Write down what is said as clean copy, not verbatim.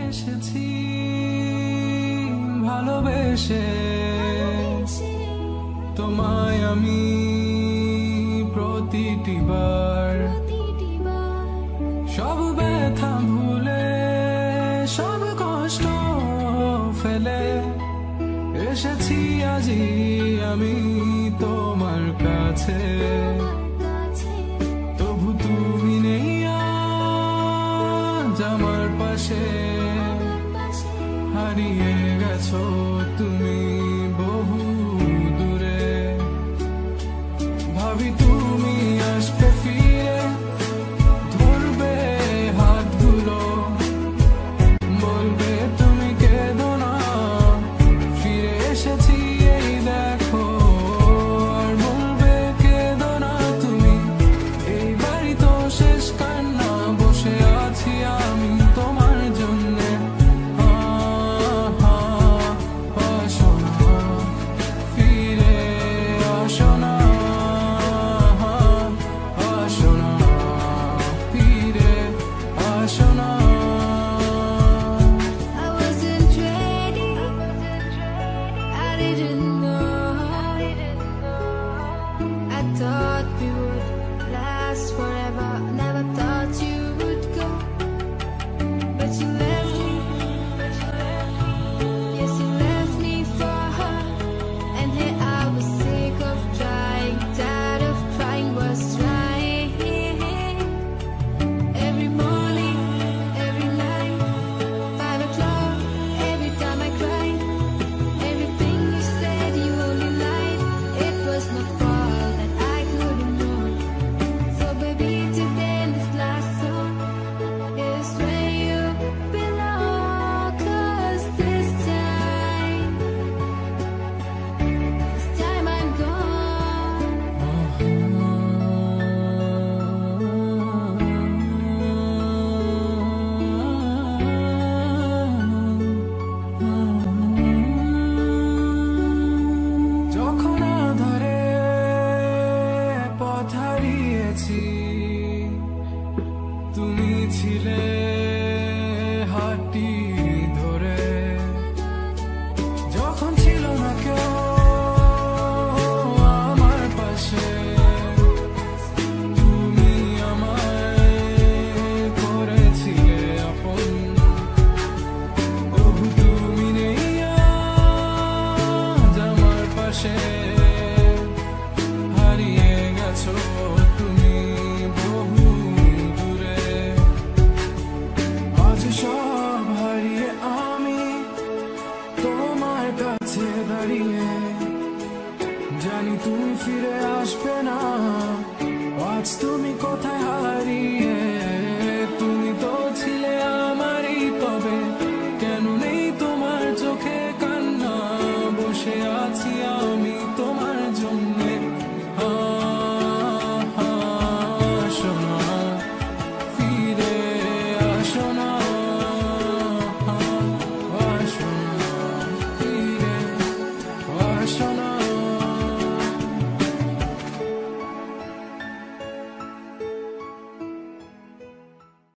এসেছি ভালোবেসে তোমায় আমি প্রতিটি বার সব ব্যথা ভুলে সব কষ্ট ফেলে এসেছি আজি আমি তোমার কাছে তবু তুমি নেই আজ আমার পাশে হারিয়ে গেছো তুমি বহু দূরে ভাবি তুমি আসবে ফিরে ধরবে হাতগুলো বলবে তুমি কেঁদো না ফিরে এসেছি এই দেখো আর বলবে কেঁদো না তুমি এই বাড়ি তো শেষ কান্না বসে আছি আমি তোমার জন্যে আসো না ফিরে আসো না আসো না ফিরে আসো না I wasn't ready. I didn't know. I thought we would last forever. Never thought you would go. But you left me. Yes, you left me for her. And here I was sick of trying, tired of crying, was trying. Every morning, every night, 5 o'clock, every time I cried. Everything you said, you only lied. It was my fault that I couldn't know. So baby, today in this last song is where you belong. 'Cause this time I'm gone. যখন আধারে পথ হারিয়েছি তুমি ছিলে হাতটি ধরে যখন ছিল না কেউ আমার পাশে তুমি আমায় করেছিলে আপন তবু তুমি নেই আজ আমার পাশে হারিয়ে গেছো তুমি বহু দূরে আজ সব হারিয়ে আমি তোমার কাছে দাঁড়িয়ে জানি তুমি ফিরে আসবে না আজ তুমি কোথায়